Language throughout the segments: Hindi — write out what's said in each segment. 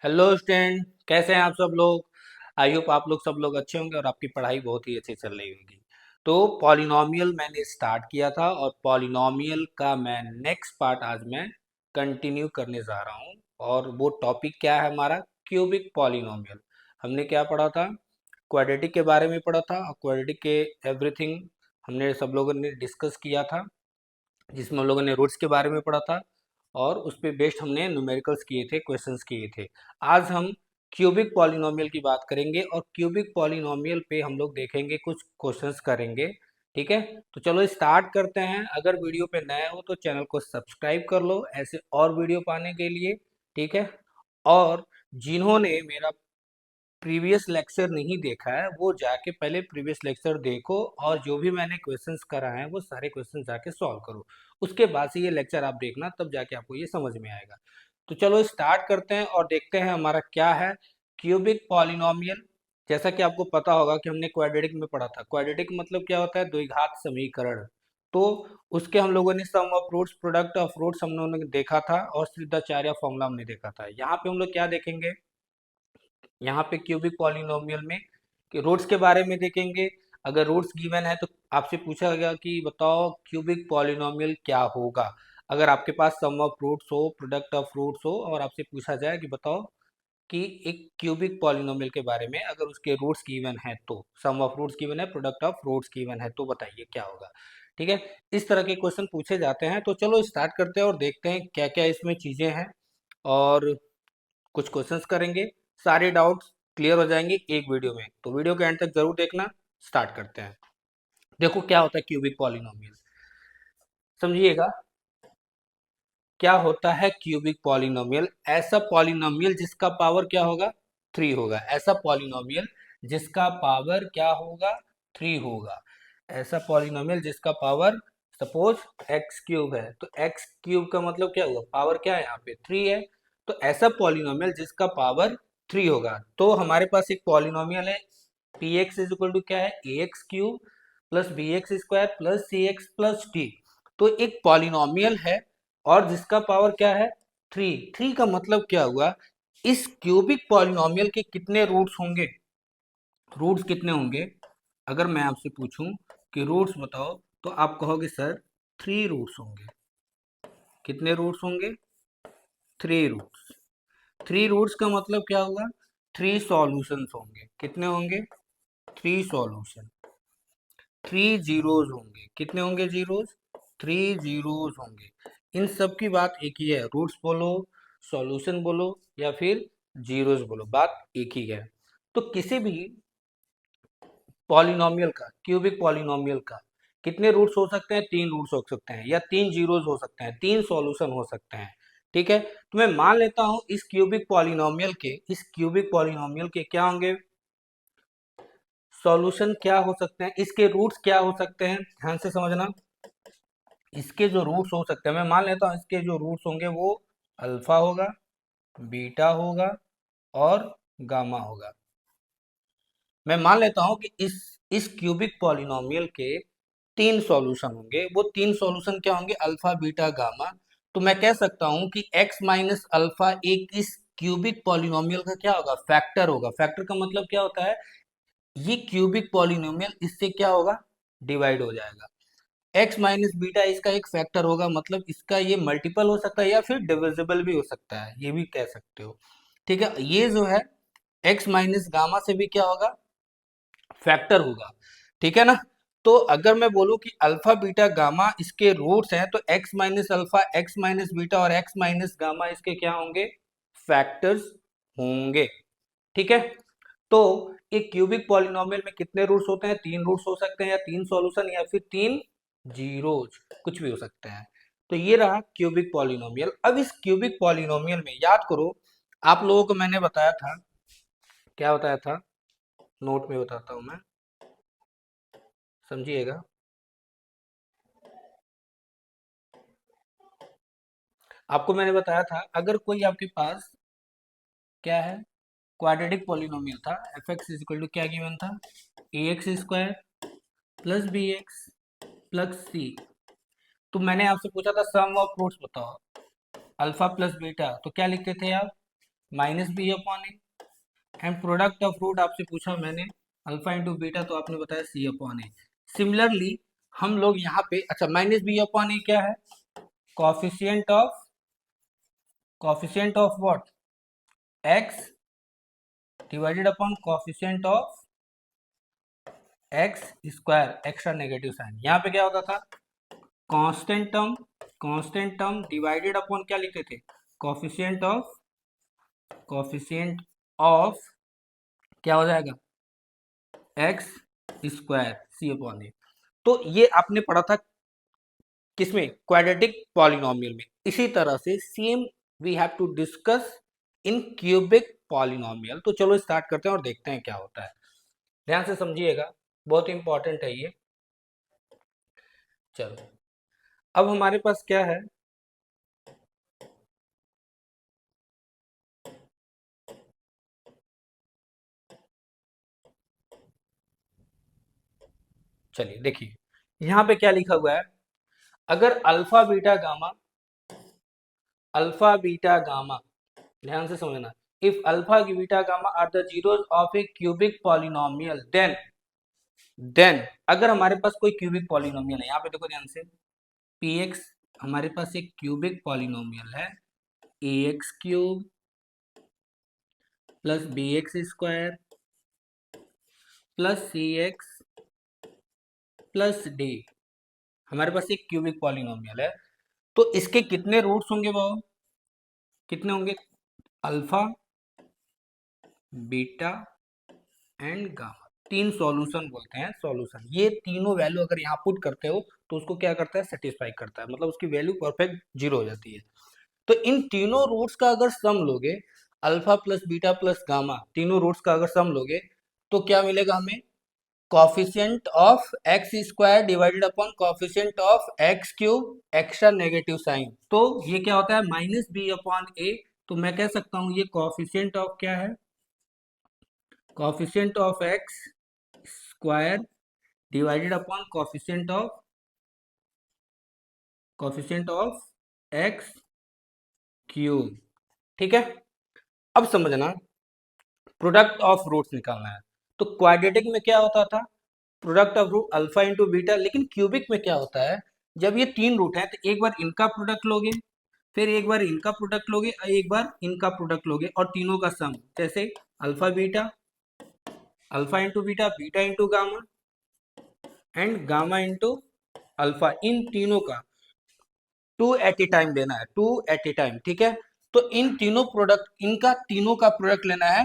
हेलो स्टूडेंट, कैसे हैं आप सब लोग। आई होप आप लोग सब लोग अच्छे होंगे और आपकी पढ़ाई बहुत ही अच्छी चल रही होगी। तो पॉलिनॉमियल मैंने स्टार्ट किया था और पॉलिनॉमियल का मैं नेक्स्ट पार्ट आज मैं कंटिन्यू करने जा रहा हूँ। और वो टॉपिक क्या है हमारा, क्यूबिक पॉलिनॉमियल। हमने क्या पढ़ा था, क्वाड्रेटिक के बारे में पढ़ा था और क्वाड्रेटिक के एवरीथिंग हमने सब लोगों ने डिस्कस किया था, जिसमें हम लोगों ने रूट्स के बारे में पढ़ा था और उस पे बेस्ड हमने न्यूमेरिकल्स किए थे, क्वेश्चंस किए थे। आज हम क्यूबिक पॉलिनोमियल की बात करेंगे और क्यूबिक पॉलिनोमियल पे हम लोग देखेंगे, कुछ क्वेश्चंस करेंगे। ठीक है, तो चलो स्टार्ट करते हैं। अगर वीडियो पे नए हो तो चैनल को सब्सक्राइब कर लो ऐसे और वीडियो पाने के लिए। ठीक है, और जिन्होंने मेरा प्रीवियस लेक्चर नहीं देखा है वो जाके पहले प्रीवियस लेक्चर देखो और जो भी मैंने क्वेश्चंस कराए हैं वो सारे क्वेश्चन जाके सॉल्व करो। उसके बाद से ये लेक्चर आप देखना, तब जाके आपको ये समझ में आएगा। तो चलो स्टार्ट करते हैं और देखते हैं हमारा क्या है क्यूबिक पॉलिनोमियल। जैसा कि आपको पता होगा कि हमने क्वाड्रेटिक में पढ़ा था, क्वाड्रेटिक मतलब क्या होता है, द्विघात समीकरण। तो उसके हम लोगों ने sum of roots, product of roots हम लोगों ने देखा था और सिद्धाचार्य फॉर्मूला हमने देखा था। यहाँ पे हम लोग क्या देखेंगे, यहाँ पे क्यूबिक पॉलिनोमियल में कि रूट्स के बारे में देखेंगे। अगर रूट्स गिवन है तो आपसे पूछा गया कि बताओ क्यूबिक पॉलिनोमियल क्या होगा। अगर आपके पास सम ऑफ रूट्स हो, प्रोडक्ट ऑफ रूट्स हो और आपसे पूछा जाए कि बताओ कि एक क्यूबिक पॉलिनोमियल के बारे में, अगर उसके रूट्स गिवन है तो सम ऑफ रूट्स गिवन है, प्रोडक्ट ऑफ रूट्स गिवन है, तो बताइए क्या होगा। ठीक है, इस तरह के क्वेश्चन पूछे जाते हैं। तो चलो स्टार्ट करते हैं और देखते हैं क्या क्या इसमें चीज़ें हैं और कुछ क्वेश्चंस करेंगे। सारे डाउट्स क्लियर हो जाएंगे एक वीडियो में, तो वीडियो के एंड तक जरूर देखना। स्टार्ट करते हैं। देखो क्या होता है क्यूबिक पॉलिनोमियल, समझिएगा। क्या होता है क्यूबिक पॉलिनोमियल, ऐसा पॉलिनोमियल जिसका पावर क्या होगा, थ्री होगा। ऐसा पॉलिनोमियल जिसका पावर क्या होगा, थ्री होगा। ऐसा पॉलिनोमियल जिसका पावर, सपोज एक्स क्यूब है तो एक्स क्यूब का मतलब क्या हुआ, पावर क्या है यहाँ पे, थ्री है। तो ऐसा पॉलिनोमियल जिसका पावर थ्री होगा। तो हमारे पास एक पॉलिनोमियल है, P x is equal to क्या है, ए x cube plus B x square plus सी एक्स प्लस टी। तो एक पॉलिनोमियल है और जिसका पावर क्या है, थ्री। थ्री का मतलब क्या हुआ, इस क्यूबिक पॉलिनोमियल के कितने रूट्स होंगे, रूट्स कितने होंगे। अगर मैं आपसे पूछूं कि रूट्स बताओ तो आप कहोगे सर थ्री रूट्स होंगे। कितने रूट्स होंगे, थ्री रूट्स। थ्री रूट्स का मतलब क्या हुआ, थ्री सॉल्यूशंस होंगे। कितने होंगे, थ्री सॉल्यूशन। थ्री जीरोज होंगे। कितने होंगे जीरोज, थ्री जीरोज होंगे। इन सब की बात एक ही है, रूट्स बोलो, सॉल्यूशन बोलो या फिर जीरोज बोलो, बात एक ही है। तो किसी भी पॉलिनोमियल का, क्यूबिक पॉलिनोमियल का कितने रूट्स हो सकते हैं, तीन रूट्स हो सकते हैं या तीन जीरोज हो सकते हैं, तीन सॉल्यूशन हो सकते हैं। ठीक है, तो मैं मान लेता हूं इस क्यूबिक पॉलिनोमियल के, इस क्यूबिक पॉलिनोमियल के क्या होंगे, सॉल्यूशन क्या हो सकते हैं, इसके रूट्स क्या हो सकते हैं, ध्यान से समझना। इसके जो रूट्स हो सकते हैं, मैं मान लेता हूँ इसके जो रूट्स होंगे वो अल्फा होगा, बीटा होगा और गामा होगा। मैं मान लेता हूं कि इस क्यूबिक पॉलिनोमियल के तीन सॉल्यूशन होंगे। वो तीन सॉल्यूशन क्या होंगे, अल्फा बीटा गामा। तो मैं कह सकता हूं कि x माइनस अल्फा एक इस क्यूबिक पॉलिनोमियल का क्या होगा, फैक्टर होगा। फैक्टर का मतलब क्या होता है, ये क्यूबिक पॉलिनोमियल इससे क्या होगा, डिवाइड हो जाएगा। x माइनस बीटा इसका एक फैक्टर होगा, मतलब इसका ये मल्टीपल हो सकता है या फिर डिविजिबल भी हो सकता है, ये भी कह सकते हो। ठीक है, ये जो है x माइनस गामा से भी क्या होगा, फैक्टर होगा। ठीक है ना। तो अगर मैं बोलूं कि अल्फा बीटा गामा इसके रूट्स हैं तो x minus alpha, x minus beta और x माइनस गामा इसके क्या होंगे, फैक्टर्स होंगे। ठीक है, तो एक क्यूबिक पॉलिनोमियल में कितने रूट्स होते हैं, तीन रूट्स हो सकते हैं या तीन सॉल्यूशन या फिर तीन जीरोज, कुछ भी हो सकते हैं। तो ये रहा क्यूबिक पॉलिनोमियल। अब इस क्यूबिक पॉलिनोमियल में याद करो, आप लोगों को मैंने बताया था, क्या बताया था, नोट में बताता हूं मैं, समझिएगा। आपको मैंने बताया था अगर कोई आपके पास क्या है, क्वाड्रेटिक पॉलिनोमियल था, F X is equal to क्या गिवन था, ए X square plus B X plus C. तो मैंने आपसे पूछा था सम ऑफ रूट्स बताओ, अल्फा प्लस बीटा, तो क्या लिखते थे आप, minus B upon A, and product of root आपसे पूछा मैंने अल्फा इंटू बीटा, तो आपने बताया सी अपॉन ए। सिमिलरली हम लोग यहाँ पे, अच्छा माइनस बी अपॉन ए क्या है, coefficient of, coefficient of what, x divided upon coefficient of x square, extra negative sign. यहाँ पे क्या होता था, constant term, constant term divided upon क्या लिखते थे, कॉफिशिएंट ऑफ, कॉफिशिएंट ऑफ क्या हो जाएगा, x square C upon a. तो ये आपने पढ़ा था किसमें, क्वाड्रेटिक पॉलिनोमियल में। इसी तरह से same we have to discuss in cubic polynomial. तो चलो स्टार्ट करते हैं और देखते हैं क्या होता है। ध्यान से समझिएगा, बहुत इंपॉर्टेंट है ये। चलो अब हमारे पास क्या है, चलिए देखिए यहाँ पे क्या लिखा हुआ है, अगर alpha beta gamma, alpha beta gamma, ध्यान से समझना, if alpha beta gamma are the zeros of a cubic polynomial then अगर हमारे पास कोई क्यूबिक पॉलिनोमियल है, यहाँ पे देखो ध्यान से, पी एक्स हमारे पास एक क्यूबिक पॉलिनोमियल है, ए x cube plus B x square plus सी एक्स प्लस डी, हमारे पास एक क्यूबिक पॉलिनोमियल है। तो इसके कितने रूट्स होंगे बाबू, कितने होंगे, अल्फा बीटा एंड गामा, तीन सॉल्यूशन बोलते हैं, सॉल्यूशन। ये तीनों वैल्यू अगर यहाँ पुट करते हो तो उसको क्या करता है, सेटिस्फाई करता है, मतलब उसकी वैल्यू परफेक्ट जीरो हो जाती है। तो इन तीनों रूट्स का अगर सम लोगे, alpha plus beta plus gamma, तीनों रूट्स का अगर सम लोगे तो क्या मिलेगा हमें, coefficient of x square divided upon coefficient of x cube, extra negative sign. तो ये क्या होता है, माइनस बी अपॉन ए। तो मैं कह सकता हूं ये कॉफिशिएंट ऑफ क्या है, coefficient of x square divided upon coefficient of x cube. ठीक है, अब समझना, प्रोडक्ट ऑफ रूट्स निकालना है। तो क्वाड्रेटिक में क्या होता था, product of root alpha into beta, लेकिन क्यूबिक में क्या होता है, जब ये तीन रूट है तो एक बार इनका प्रोडक्ट लोगे, फिर एक बार इनका प्रोडक्ट लोगे और एक बार इनका प्रोडक्ट लोगे, और तीनों का सम, जैसे alpha beta, alpha into beta, beta into gamma and gamma into alpha, इन तीनों का टू एट ए टाइम लेना है, टू एट ए टाइम। ठीक है, तो इन तीनों प्रोडक्ट, इनका तीनों का प्रोडक्ट लेना है।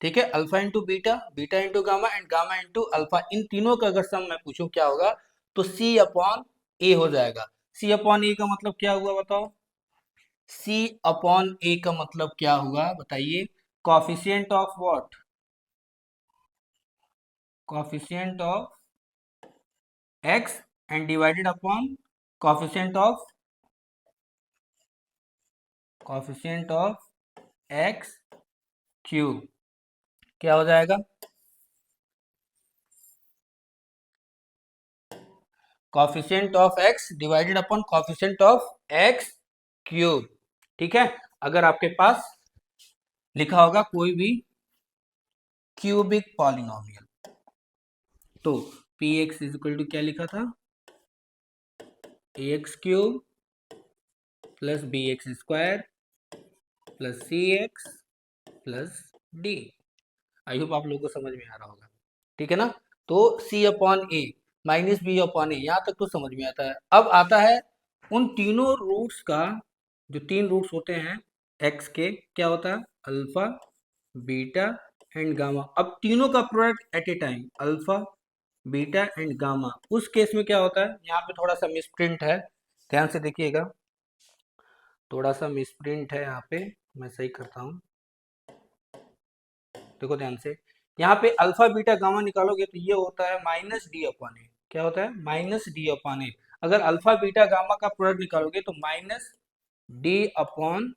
ठीक है, alpha into beta, beta into gamma and gamma into alpha, इन तीनों का अगर सम मैं पूछूं क्या होगा, तो सी अपॉन ए हो जाएगा। सी अपॉन ए का मतलब क्या हुआ बताओ, सी अपॉन ए का मतलब क्या हुआ बताइए, coefficient of what, coefficient of x and divided upon coefficient of, coefficient of x cube, क्या हो जाएगा, coefficient of x divided upon coefficient of x cube. ठीक है, अगर आपके पास लिखा होगा कोई भी क्यूबिक पॉलिनोमियल, तो p x is equal to क्या लिखा था, ए x cube plus B x square plus C x plus d. I hope आप लोगों को समझ में आ रहा होगा। ठीक है ना, तो सी अपॉन ए माइनस बी अपॉन ए, यहाँ तक तो समझ में आता है। अब आता है उन तीनों रूट्स का, जो तीन रूट्स होते हैं एक्स के, क्या होता है, अल्फा बीटा एंड गामा। अब तीनों का product at a time, alpha beta and gamma, उस केस में क्या होता है, यहाँ पे थोड़ा सा मिसप्रिंट है, ध्यान से देखिएगा, थोड़ा सा मिसप्रिंट है यहाँ पे, मैं सही करता हूँ। देखो ध्यान से, यहाँ पे अल्फा बीटा गामा निकालोगे तो ये होता है माइनस डी अपॉन ए, क्या होता है, माइनस डी अपॉन ए। अगर अल्फा बीटा गामा का प्रोडक्ट निकालोगे तो माइनस डी अपॉन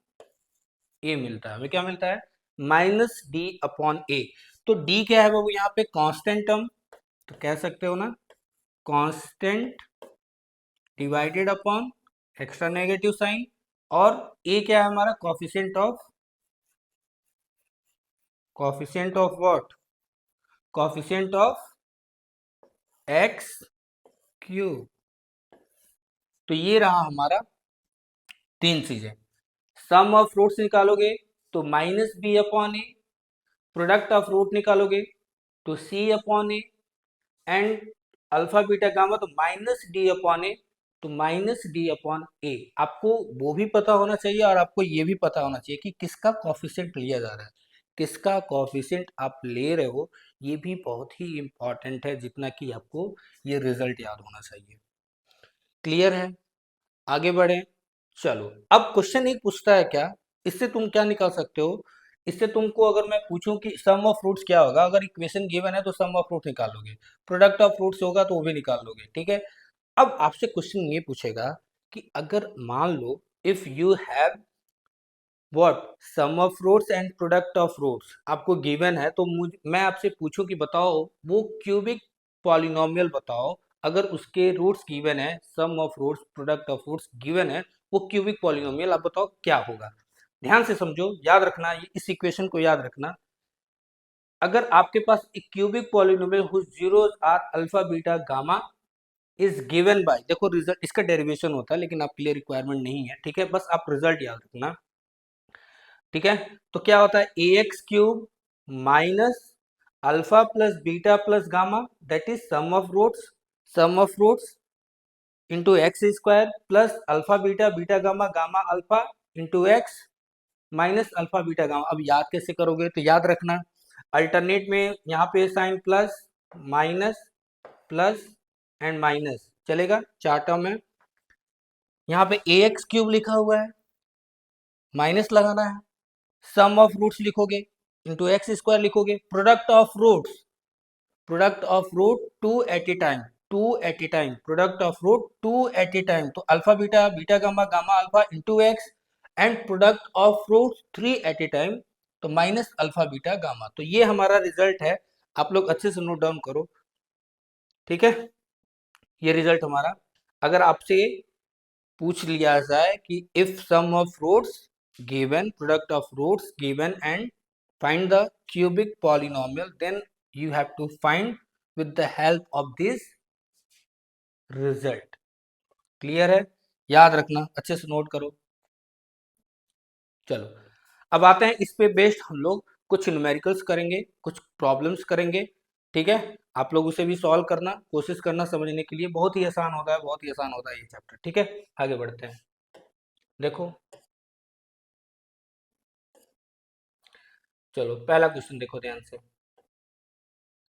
ए मिलता है, हमें क्या मिलता है, माइनस डी अपॉन ए। तो डी क्या है बाबू, यहाँ पे कांस्टेंट टर्म, तो कह सकते हो ना, constant divided upon extra negative sign, और ए क्या है हमारा, coefficient of coefficient of what, coefficient of x cube. तो ये रहा हमारा तीन चीजें। सम ऑफ रूट्स निकालोगे तो minus B upon a, product of root निकालोगे तो c upon A, and alpha beta gamma तो माइनस डी अपॉन ए, तो माइनस डी अपॉन ए। आपको वो भी पता होना चाहिए और आपको ये भी पता होना चाहिए कि किसका कॉफिशिएंट लिया जा रहा है, किसका कॉफिशिएंट आप ले रहे हो। ये भी बहुत ही इंपॉर्टेंट है जितना कि आपको ये रिजल्ट याद होना चाहिए। क्लियर है? आगे बढ़े। चलो, अब क्वेश्चन एक पूछता है क्या, इससे तुम क्या निकाल सकते हो। इससे तुमको अगर मैं पूछूं कि सम ऑफ फ्रूट्स क्या होगा, अगर इक्वेशन गिवन है तो सम ऑफ फ्रूट निकालोगे, प्रोडक्ट ऑफ फ्रूट्स होगा तो वो भी निकाल लोगे, ठीक है। अब आपसे क्वेश्चन ये पूछेगा कि अगर मान लो if you have what sum of fruits and product of fruits आपको गिवन है, तो मैं आपसे पूछूं कि बताओ वो क्यूबिक पॉलिनोमियल बताओ, अगर उसके रूट्स गिवन है, sum of fruits product of fruits given है, वो क्यूबिक पॉलिनोमियल आप बताओ क्या होगा। ध्यान से समझो, याद रखना इस इक्वेशन को याद रखना। अगर आपके पास एक cubic polynomial whose zeros are alpha beta gamma is given by, देखो रिजल्ट इसका डेरिवेशन होता है लेकिन आपके लिए रिक्वायरमेंट नहीं है, ठीक है, बस आप रिजल्ट याद रखना, ठीक है। तो क्या होता है ए x cube minus alpha plus beta plus gamma that is sum of roots into x square plus alpha beta beta gamma gamma alpha into x minus alpha beta gamma. अब याद कैसे करोगे, तो याद रखना अल्टरनेट में यहाँ पे sign minus plus and minus चलेगा, चार टर्म है। यहाँ पे ए एक्स क्यूब लिखा हुआ है, माइनस लगाना है, सम ऑफ रूट्स लिखोगे इंटू एक्स स्क्वायर लिखोगे, product of root two at a time, product of root two at a time, तो alpha beta beta gamma gamma alpha into x, and product of root three at a time, तो माइनस अल्फा बीटा गामा। तो ये हमारा रिजल्ट है, आप लोग अच्छे से नोट डाउन करो, ठीक है। ये रिजल्ट हमारा, अगर आपसे पूछ लिया जाए कि if sum of roots given, product of roots given and find the cubic polynomial, then you have to find with the help of this result. Clear है? याद रखना, अच्छे से नोट करो। चलो, अब आते हैं इस पे बेस्ड हम लोग कुछ न्यूमेरिकल्स करेंगे, कुछ प्रॉब्लम्स करेंगे, ठीक है। आप लोग उसे भी सॉल्व करना, कोशिश करना समझने के लिए, बहुत ही आसान होता है, बहुत ही आसान होता है ये चैप्टर, ठीक है। आगे बढ़ते हैं। देखो, चलो पहला क्वेश्चन देखो ध्यान से,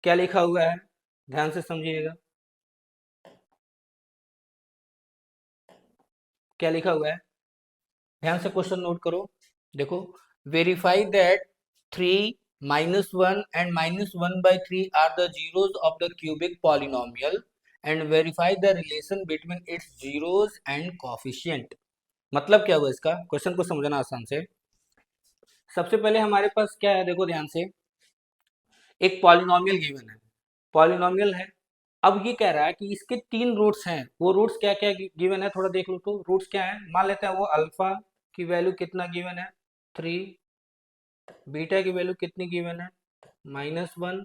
क्या लिखा हुआ है, ध्यान से समझिएगा। क्या लिखा हुआ है, ध्यान से क्वेश्चन नोट करो। देखो, verify that 3 minus one and minus one by three are the zeros of the cubic polynomial and verify the relation between its zeros and coefficient. मतलब क्या हुआ इसका, क्वेश्चन को समझना आसान से। सबसे पहले हमारे पास क्या है, देखो ध्यान से, एक पॉलिनोमियल गिवन है, पॉलिनोमियल है। अब ये कह रहा है कि इसके तीन रूट्स हैं, वो रूट्स क्या क्या गिवन है, थोड़ा देख लो तो रूट्स क्या है। मान लेते हैं वो अल्फा की वैल्यू कितना गिवन है, 3, बीटा की वैल्यू कितनी गिवन है, -1,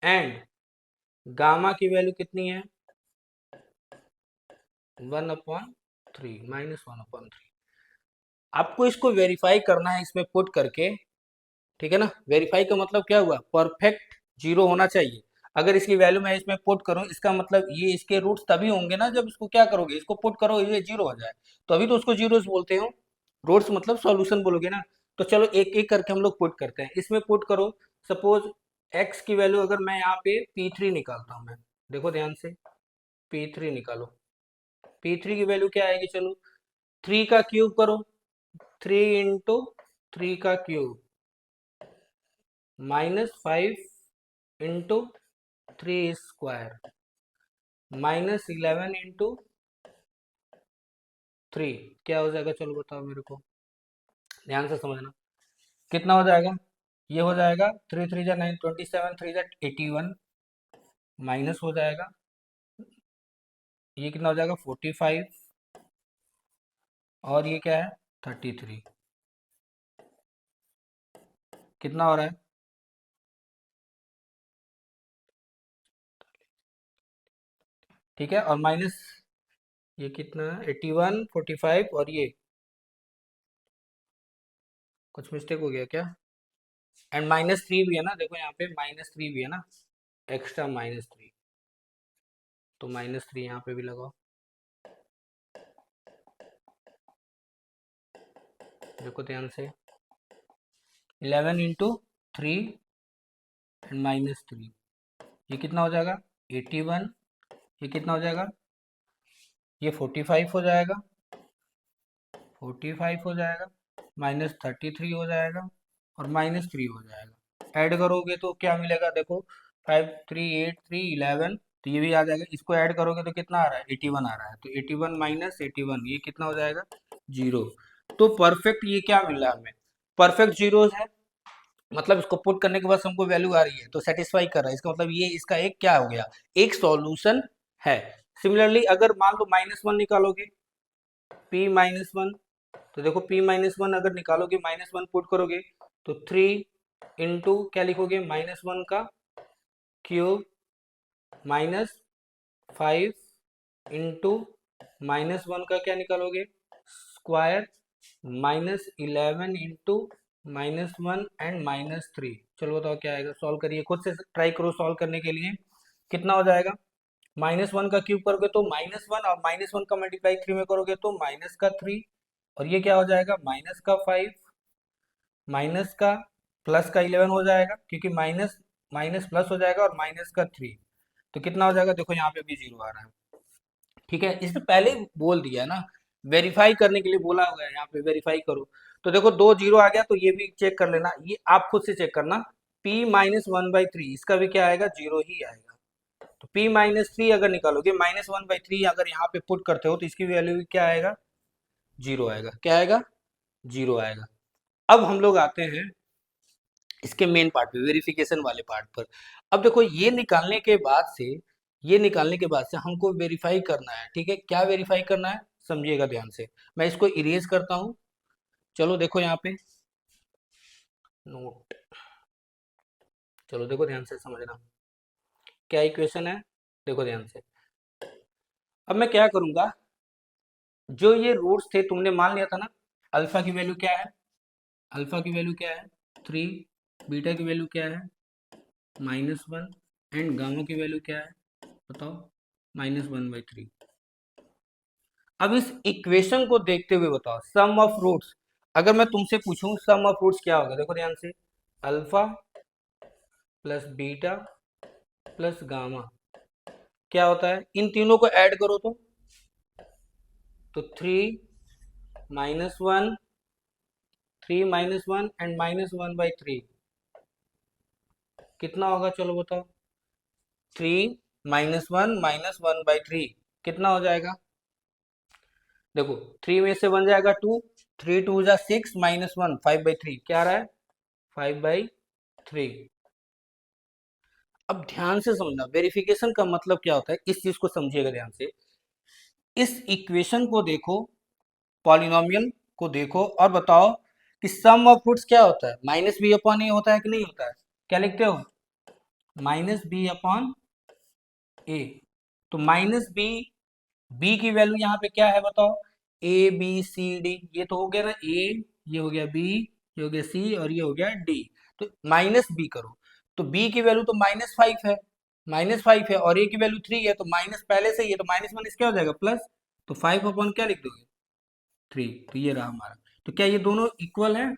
एंड गामा की वैल्यू कितनी है, 1/3, -1/3। आपको इसको वेरीफाई करना है इसमें पुट करके, ठीक है ना। वेरीफाई का मतलब क्या हुआ, परफेक्ट जीरो होना चाहिए। अगर इसकी वैल्यू मैं इसमें पुट करूं, इसका मतलब ये इसके रूट्स तभी होंगे ना जब इसको क्या करोगे, इसको पुट करो, ये जीरो हो जाए, तो अभी तो उसको जीरोस बोलते हो। रूट्स मतलब सॉल्यूशन बोलोगे ना। तो चलो एक एक करके हम लोग पुट करते हैं, इसमें पुट करो। सपोज एक्स की वैल्यू अगर मैं यहाँ पे P3 निकालता हूँ मैं, देखो ध्यान से, P3 निकालो। P3 की वैल्यू क्या आएगी, चलो 3 का क्यूब करो, 3 × 3 का क्यूब -5 इंटू 3 स्क्वायर -11 × 3, क्या हो जाएगा, चलो बताओ मेरे को, ध्यान से समझना। कितना हो जाएगा, ये हो जाएगा 3 3 9 27, 3 81, माइनस हो जाएगा, ये कितना हो जाएगा 45, और ये क्या है 33, कितना हो रहा है ठीक है, और माइनस ये कितना है 81 45 और ये कुछ मिस्टेक हो गया क्या? एंड -3 भी है ना, देखो यहाँ पे -3 भी है ना, एक्स्ट्रा -3, तो -3 यहाँ पे भी लगाओ। देखो ध्यान से, 11 इंटू 3 एंड -3, ये कितना हो जाएगा 81, ये कितना हो जाएगा, ये 45 हो जाएगा, 45 हो जाएगा, -33 हो जाएगा और -3 हो जाएगा। ऐड करोगे तो क्या मिलेगा, देखो 5 3 8 3 11, तो ये भी आ जाएगा। इसको ऐड करोगे तो कितना आ रहा है 81 आ रहा है, तो 81 माइनस 81 ये कितना हो जाएगा 0। तो परफेक्ट ये क्या मिल रहा है हमें, परफेक्ट जीरोस है, मतलब इसको पुट करने के बाद हमको वैल्यू आ रही है तो सेटिस्फाई कर रहा है, इसका मतलब ये इसका एक क्या हो गया, एक सॉल्यूशन है। सिमिलरली अगर मान लो -1 निकालोगे, p-1, तो देखो p-1 अगर निकालोगे, -1 पुट करोगे तो 3 इंटू क्या लिखोगे, -1 का क्यूब -5 इंटू -1 का क्या निकालोगे स्क्वायर, -11 इंटू -1 एंड -3। चलो बताओ क्या आएगा, सॉल्व करिए, खुद से ट्राई करो सॉल्व करने के लिए। कितना हो जाएगा, -1 का क्यूब करोगे तो -1 और -1 का मल्टीप्लाई 3 में करोगे तो माइनस का 3, और ये क्या हो जाएगा माइनस का 5, माइनस का प्लस का 11 हो जाएगा, क्योंकि माइनस माइनस प्लस हो जाएगा, और माइनस का 3, तो कितना हो जाएगा, देखो यहाँ पे भी 0 आ रहा है। ठीक है, इसने पहले ही बोल दिया है ना, वेरीफाई करने के लिए बोला हुआ है, यहाँ पे वेरीफाई करो। तो देखो 2 0 आ गया, तो ये भी चेक कर लेना, ये आप खुद से चेक करना, p-1/3 इसका भी क्या आएगा 0 ही आएगा। तो p-3 अगर निकालोगे, -1/3 अगर यहाँ पे पुट करते हो तो इसकी वैल्यू क्या आएगा 0 आएगा, क्या आएगा 0 आएगा। अब हम लोग आते हैं इसके मेन पार्ट पे, वेरिफिकेशन वाले पार्ट पर। अब देखो ये निकालने के बाद से हमको वेरीफाई करना है, ठीक है, क्या वेरीफाई करना है समझिएगा ध्यान से। मैं इसको इरेज करता हूँ, चलो देखो यहाँ पे नोट, चलो देखो ध्यान से समझना क्या इक्वेशन है, देखो ध्यान से। अब मैं क्या करूंगा, जो ये रूट्स थे तुमने मान लिया था ना, अल्फा की वैल्यू क्या है, अल्फा की वैल्यू क्या है 3, बीटा की वैल्यू क्या है -1 एंड गामा की वैल्यू क्या है बताओ -1/3। अब इस इक्वेशन को देखते हुए बताओ सम ऑफ रूट्स, अगर मैं तुमसे पूछूं सम ऑफ रूट्स क्या होगा, देखो ध्यान से, alpha plus beta plus gamma क्या होता है, इन तीनों को ऐड करो तो 3 -1 एंड -1/3 कितना होगा, चलो बताओ 3 -1 -1/3 कितना हो जाएगा, देखो 3 में से 1 जाएगा 2, 3 2 जा 6 -1 5/3 क्या आ रहा है 5/3। अब ध्यान से समझना वेरिफिकेशन का मतलब क्या होता है, इस चीज को समझिएगा ध्यान से। इस इक्वेशन को देखो, पॉलिनोमियल को देखो और बताओ कि सम ऑफ रूट्स क्या होता है, -b/a होता है कि नहीं होता है, क्या लिखते हो -b/a। तो बी की वैल्यू यहाँ पे क्या है बताओ, A B C D, ये तो हो गया ना ए, ये हो गया बी, ये हो गया सी और ये हो गया डी। तो माइनस बी करो, तो बी की वैल्यू तो -5 है, -5 है, और ए की वैल्यू 3 है, तो माइनस पहले से ही है, तो -1 क्या हो जाएगा प्लस, तो 5 क्या लिख दोगे 3, तो ये रहा हमारा। तो क्या ये दोनों इक्वल है,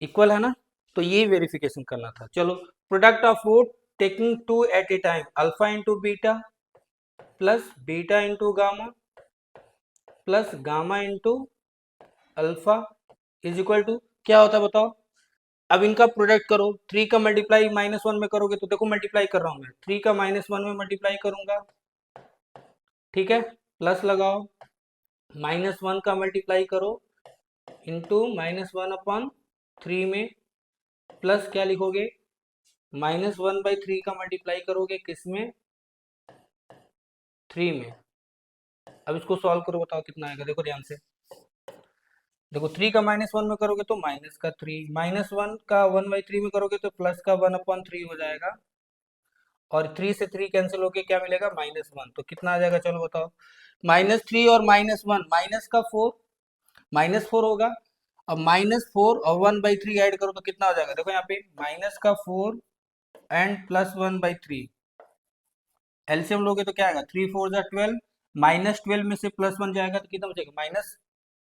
इक्वल है ना, तो ये वेरिफिकेशन करना था। चलो, product of root taking two at a time, alpha into beta plus beta into gamma plus gamma into alpha is equal to क्या होता है बताओ। अब इनका प्रोडक्ट करो, 3 का मल्टीप्लाई -1 में करोगे, तो देखो मल्टीप्लाई कर रहा हूं मैं, 3 का -1 में मल्टीप्लाई करूंगा, ठीक है, प्लस लगाओ, -1 का मल्टीप्लाई करो इंटू -1/3 में, प्लस क्या लिखोगे -1/3 का मल्टीप्लाई करोगे किसमें 3 में। अब इसको सॉल्व करो, बताओ कितना आएगा, देखो ध्यान से, देखो 3 का -1 में करोगे तो माइनस का 3, -1 का 1/3 में करोगे तो प्लस का 1/3 हो जाएगा, और 3 से 3 कैंसिल होके क्या मिलेगा, -1। तो कितना आ जाएगा, चलो बताओ। -3 और -1, माइनस का 4, -4 होगा। अब -4 और 1/3 ऐड करो तो कितना हो जाएगा, देखो यहाँ पे माइनस का 4 एंड प्लस 1/3, एलसीएम लोगे तो क्या आएगा, 3 4 जा 12, -12 में से +1 जाएगा तो कितना बचेगा,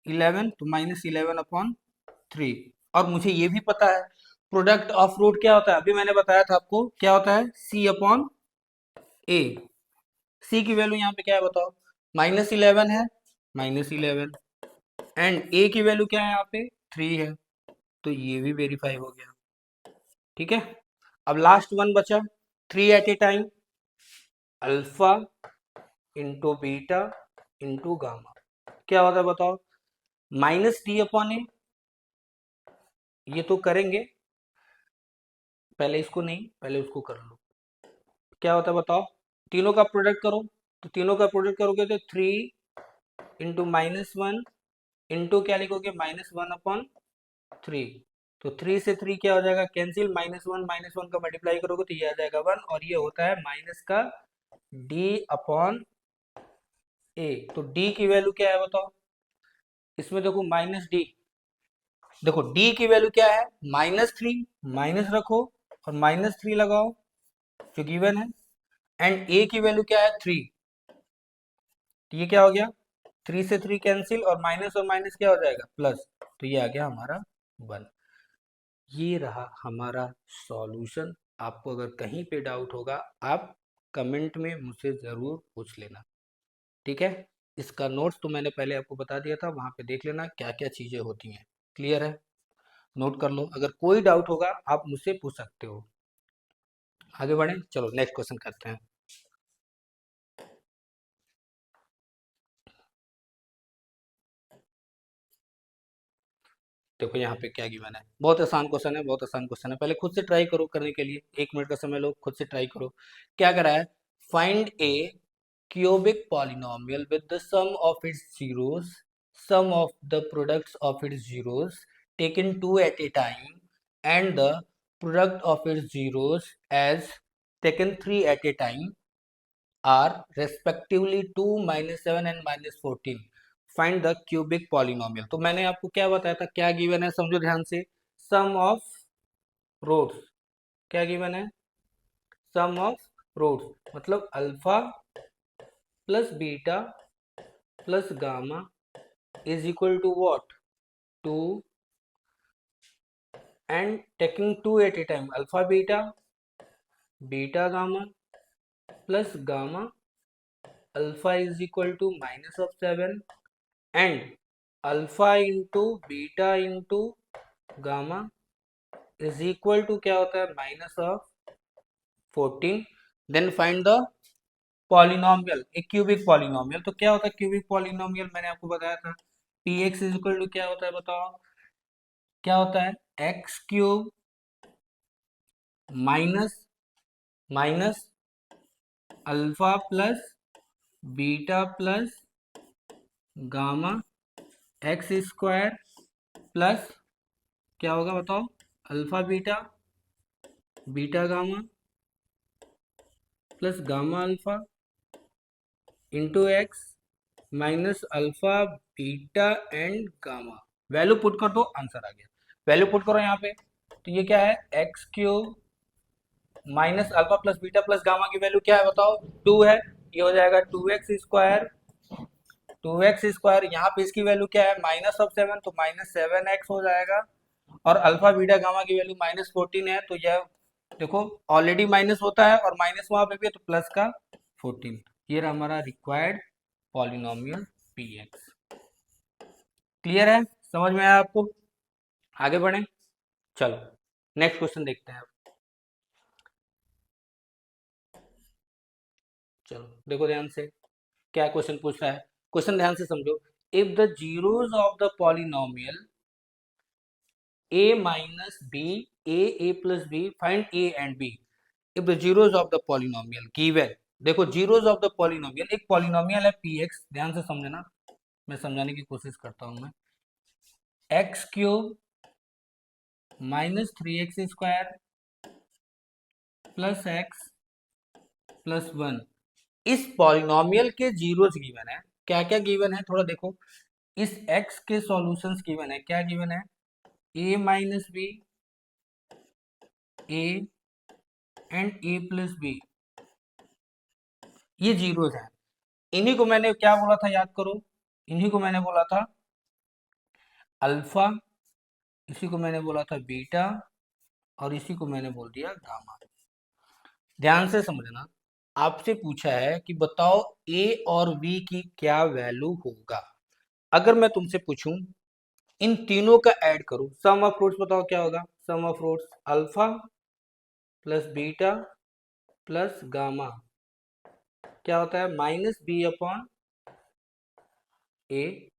-11। तो -11/3। और मुझे ये भी पता है प्रोडक्ट ऑफ रूट क्या होता है, अभी मैंने बताया था आपको क्या होता है, C/A। सी की वैल्यू यहाँ पे क्या है बताओ, -11 है, -11, एंड ए की वैल्यू क्या है यहाँ पे, 3 है। तो ये भी वेरीफाई हो गया, ठीक है। अब लास्ट वन बचा, 3 at a time, alpha into beta into gamma, क्या होता है बताओ, -D/A। ये तो करेंगे, पहले इसको नहीं, पहले उसको कर लो। क्या होता है बताओ, तीनों का प्रोडक्ट करो, तो तीनों का प्रोडक्ट करोगे तो 3 इंटू -1 इंटू क्या लिखोगे, -1/3। तो 3 से 3 क्या हो जाएगा, कैंसिल, -1 का मल्टीप्लाई करोगे तो ये आ जाएगा 1, और ये होता है माइनस का D/A। तो D की वैल्यू क्या है बताओ, इसमें देखो -D, देखो D की वैल्यू क्या है, -3, माइनस रखो और -3 लगाओ जो गिवन है, एंड A की वैल्यू क्या है, 3। तो ये क्या हो गया, 3 से 3 कैंसिल, और माइनस क्या हो जाएगा, प्लस। तो ये आ गया हमारा 1। ये रहा हमारा सॉल्यूशन। आपको अगर कहीं पे डाउट होगा, आप कमेंट में मुझसे ज़रूर पूछ लेना, ठीक है। इसका नोट्स तो मैंने पहले आपको बता दिया था, वहाँ पे देख लेना क्या क्या चीज़ें होती हैं, क्लियर है, नोट कर लो। अगर कोई डाउट होगा आप मुझसे पूछ सकते हो। आगे बढ़ें, चलो नेक्स्ट क्वेश्चन करते हैं। देखो यहाँ पे क्या गिवन है, बहुत आसान क्वेश्चन है, बहुत आसान क्वेश्चन है। पहले खुद से ट्राई करो करने के लिए, 1 मिनट का समय लो, खुद से ट्राई करो। क्या करा है, find a cubic polynomial with the sum of its zeros, sum of the products of its zeros taken 2 at a time, and the product of its zeros as taken 3 at a time are respectively 2, -7 and -14। Find the cubic polynomial. तो मैंने आपको क्या बताया था, क्या गिवन है, समझो ध्यान से, सम ऑफ रूट्स। क्या गिवन है, सम ऑफ रूट्स, मतलब alpha plus beta plus gamma is equal to what, 2, and taking 2 at a time, alpha beta, beta gamma plus gamma alpha is equal to -7, and alpha into beta into gamma is equal to क्या होता है, -14। देन फाइंड द पॉलिनोमियल, एक क्यूबिक पॉलिनोमियल। तो क्या होता है क्यूबिक पॉलिनोमियल, मैंने आपको बताया था, p x is equal to क्या होता है बताओ, क्या होता है, x³ minus minus alpha plus beta plus gamma x² plus क्या होगा बताओ, alpha beta, beta gamma plus gamma alpha into x minus alpha beta and gamma. Value put कर दो, आंसर आ गया। वैल्यू पुट करो यहाँ पे, तो ये क्या है, x³ minus alpha plus beta plus gamma की वैल्यू क्या है बताओ, 2 है। ये हो जाएगा 2x², 2x², यहाँ पे इसकी वैल्यू क्या है, -7, तो -7x हो जाएगा। और अल्फा बीटा गामा की वैल्यू -14 है, तो यह देखो ऑलरेडी माइनस होता है और माइनस वहां पे भी है, तो प्लस का 14। ये रहा हमारा required polynomial P x. Clear है, समझ में आया आपको, आगे बढ़ें, चलो नेक्स्ट क्वेश्चन देखते हैं। चलो देखो ध्यान से, क्या क्वेश्चन पूछ रहा है, क्वेश्चन ध्यान से समझो। If the zeros of the polynomial a minus b, a plus b, find a and b if the zeros of the polynomial given। देखो जीरोस ऑफ द पॉलिनोमियल, एक पॉलिनोमियल है px, ध्यान से समझना, मैं समझाने की कोशिश करता हूं मैं, x³ -3x² plus x plus one. इस पॉलिनोमियल के जीरोस गिवन है। क्या क्या गिवन है थोड़ा देखो। इस x के सॉल्यूशंस गिवन है। क्या गिवन है? a minus b, a and a plus b, ये जीरोस हैं। इन्हीं को मैंने क्या बोला था याद करो। इन्हीं को मैंने बोला था अल्फा, इसी को मैंने बोला था बीटा, और इसी को मैंने बोल दिया गामा। ध्यान से समझना। आपसे पूछा है कि बताओ ए और बी की क्या वैल्यू होगा। अगर मैं तुमसे पूछूं इन तीनों का ऐड करूं, सम ऑफ रूट्स बताओ क्या होगा। Sum of roots alpha plus beta plus gamma क्या होता है? Minus B upon a.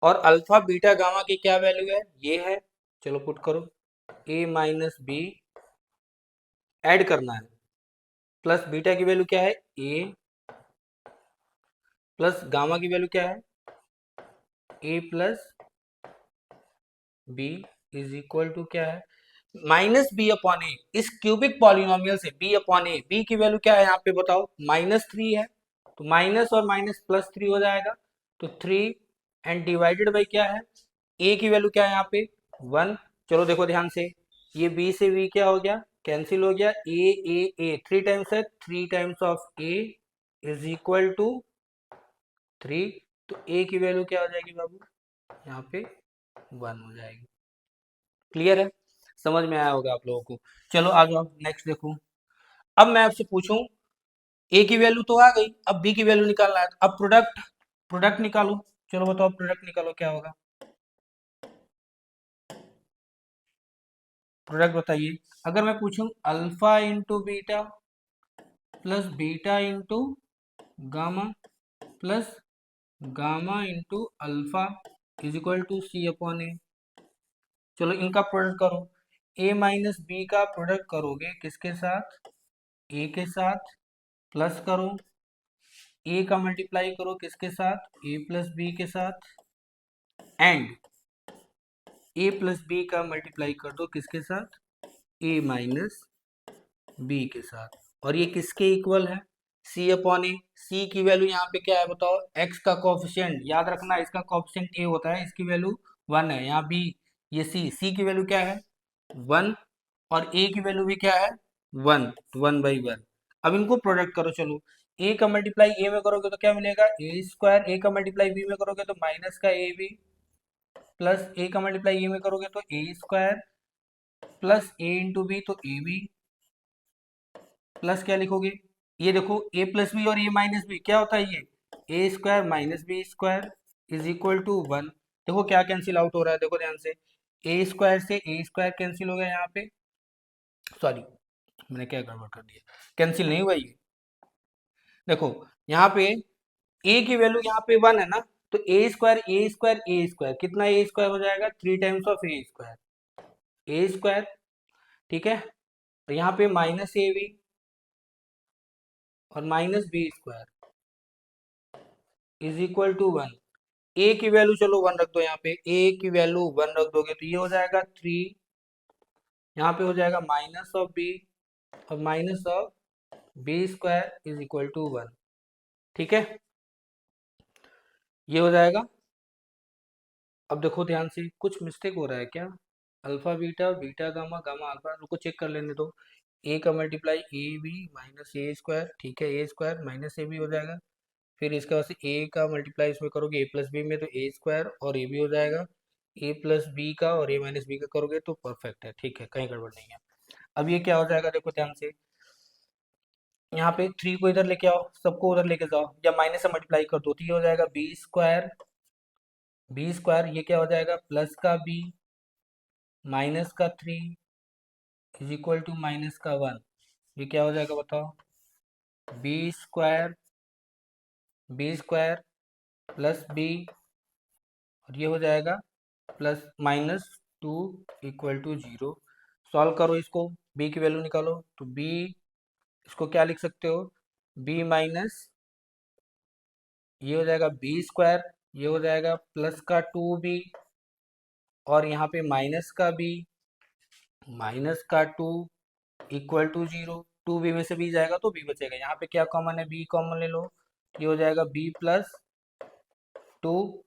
और अल्फा बीटा गामा की क्या वैल्यू है? ये है। चलो पुट करो। ए माइनस बी ऐड करना है, प्लस बीटा की वैल्यू क्या है? ए, प्लस गामा की वैल्यू क्या है? A plus b is equal to क्या है? Minus B upon a. इस क्यूबिक पॉलिनोमियल से बी अपॉन ए, बी की वैल्यू क्या है यहाँ पे बताओ? -3 है, तो माइनस और माइनस प्लस 3 हो जाएगा, तो 3 एंड डिवाइडेड बाई क्या है? ए की वैल्यू क्या है यहाँ पे? 1। चलो देखो ध्यान से, ये बी से बी क्या हो गया? कैंसिल हो गया। ए 3 टाइम्स है, 3 times of a is equal to 3। तो ए की वैल्यू क्या हो जाएगी बाबू? यहाँ पे 1 हो जाएगी। क्लियर है? समझ में आया होगा आप लोगों को। चलो आ जाओ नेक्स्ट देखो। अब मैं आपसे पूछूं, ए की वैल्यू तो आ गई, अब बी की वैल्यू निकालना है। अब प्रोडक्ट, प्रोडक्ट निकालो। चलो बताओ प्रोडक्ट निकालो क्या होगा। प्रोडक्ट बताइए। अगर मैं पूछूं alpha into beta plus beta into gamma plus gamma into alpha is equal to c upon a. चलो इनका प्रोडक्ट करो। ए माइनस बी का प्रोडक्ट करोगे किसके साथ? ए के साथ। प्लस करो, ए का मल्टीप्लाई करो किसके साथ? ए प्लस बी के साथ। एंड ए प्लस बी का मल्टीप्लाई कर दो किसके साथ? ए माइनस बी के साथ। और ये किसके इक्वल है? सी अपॉन ए। सी की वैल्यू यहाँ पे क्या है बताओ? एक्स का कोफिशिएंट याद रखना, इसका कोफिशिएंट ए होता है, इसकी वैल्यू 1 है। यहाँ बी, ये सी की वैल्यू क्या है? 1। और ए की वैल्यू भी क्या है? 1, 1/1। अब इनको प्रोडक्ट करो। चलो ए का मल्टीप्लाई ए में करोगे तो क्या मिलेगा? ए स्क्वायर। ए का मल्टीप्लाई बी में करोगे तो माइनस का ए बी, प्लस ए का मल्टीप्लाई ए में करोगे तो a square, plus A into B तो ए बी, प्लस क्या लिखोगे? ये देखो ए प्लस बी और ए माइनस बी क्या होता है? ये a square minus b square is equal to 1। देखो क्या कैंसिल आउट हो रहा है, देखो ध्यान से। ए स्क्वायर से ए स्क्वायर कैंसिल हो गया यहाँ पे। सॉरी, मैंने क्या गड़बड़ कर दिया, कैंसिल नहीं हुआ ये। देखो यहाँ पे ए की वैल्यू यहाँ पे 1 है ना, तो a square a square a square, कितना ए स्क्वायर हो जाएगा? 3 times of a square, a square. ठीक है, तो यहाँ पे माइनस ए बी और minus b square is equal to 1। A की वैल्यू चलो 1 रख दो, यहाँ पे ए की वैल्यू 1 रख दोगे तो ये हो जाएगा 3। यहाँ पे हो जाएगा माइनस ऑफ बी और minus of b square is equal to 1। ठीक है, ये हो जाएगा। अब देखो ध्यान से, कुछ मिस्टेक हो रहा है क्या? Alpha beta, beta gamma, gamma alpha, रुको चेक कर लेने दो। ए का multiply a b minus a square, ठीक है, a square minus a b हो जाएगा। फिर इसके बाद से ए का मल्टीप्लाई इसमें करोगे ए प्लस बी में तो ए स्क्वायर और ए बी हो जाएगा। ए प्लस बी का और ए माइनस बी का करोगे तो परफेक्ट है, ठीक है, कहीं गड़बड़ नहीं है। अब ये क्या हो जाएगा देखो ध्यान से, यहाँ पे 3 को इधर लेके आओ, सबको उधर लेके जाओ, या माइनस से मल्टीप्लाई कर दो तो ये हो जाएगा बी स्क्वायर। बी स्क्वायर ये क्या हो जाएगा? प्लस का बी माइनस का 3 इज इक्वल टू माइनस का 1। ये क्या हो जाएगा बताओ? बी स्क्वायर प्लस बी, और ये हो जाएगा प्लस -2 इक्वल टू 0। सॉल्व करो इसको, बी की वैल्यू निकालो तो बी, इसको क्या लिख सकते हो? बी माइनस, ये हो जाएगा बी स्क्वायर, ये हो जाएगा प्लस का 2b और यहाँ पे माइनस का b माइनस का 2 इक्वल टू 0। टू बी में से बी जाएगा तो बी बचेगा। यहाँ पे क्या कॉमन है, बी कॉमन ले लो, ये हो जाएगा बी प्लस टू,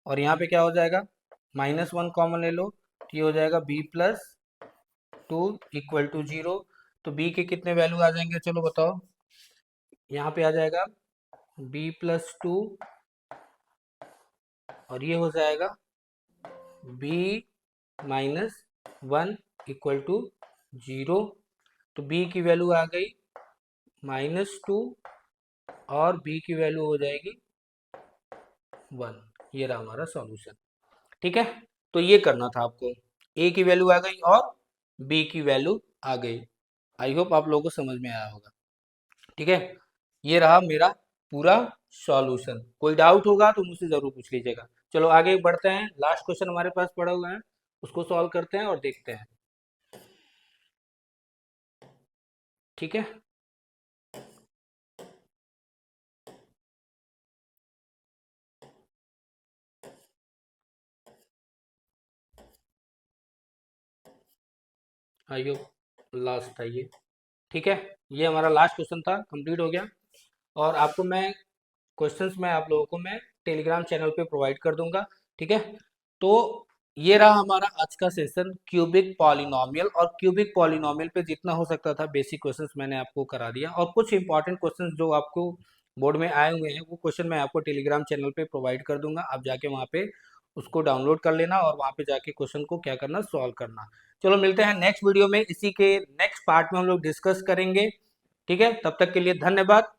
और यहाँ पे क्या हो जाएगा, -1 कॉमन ले लो, तो ये हो जाएगा b plus two equal to zero. तो बी के कितने वैल्यू आ जाएंगे, चलो बताओ। यहाँ पे आ जाएगा बी प्लस टू, और ये हो जाएगा बी -1 इक्वल टू जीरो। तो बी की वैल्यू आ गई -2, और बी की वैल्यू हो जाएगी 1। ये रहा हमारा सॉल्यूशन। ठीक है, तो ये करना था आपको, ए की वैल्यू आ गई और बी की वैल्यू आ गई। आई होप आप लोगों को समझ में आया होगा। ठीक है, ये रहा मेरा पूरा सॉल्यूशन। कोई डाउट होगा तो मुझसे ज़रूर पूछ लीजिएगा। चलो आगे बढ़ते हैं, लास्ट क्वेश्चन हमारे पास पड़ा हुआ है, उसको सॉल्व करते हैं और देखते हैं। ठीक है, आई होप लास्ट था ये। ठीक है, ये हमारा लास्ट क्वेश्चन था, कंप्लीट हो गया। और आपको मैं क्वेश्चंस मैं आप लोगों को मैं टेलीग्राम चैनल पे प्रोवाइड कर दूंगा। ठीक है, तो ये रहा हमारा आज का सेशन, क्यूबिक पॉलिनोमियल। और क्यूबिक पॉलिनोमियल पे जितना हो सकता था बेसिक क्वेश्चंस मैंने आपको करा दिया, और कुछ इंपॉर्टेंट क्वेश्चंस जो आपको बोर्ड में आए हुए हैं वो क्वेश्चन मैं आपको टेलीग्राम चैनल पे प्रोवाइड कर दूंगा। आप जाके वहाँ पे उसको डाउनलोड कर लेना और वहाँ पे जाके क्वेश्चन को क्या करना, सॉल्व करना। चलो मिलते हैं नेक्स्ट वीडियो में, इसी के नेक्स्ट पार्ट में हम लोग डिस्कस करेंगे। ठीक है, तब तक के लिए धन्यवाद।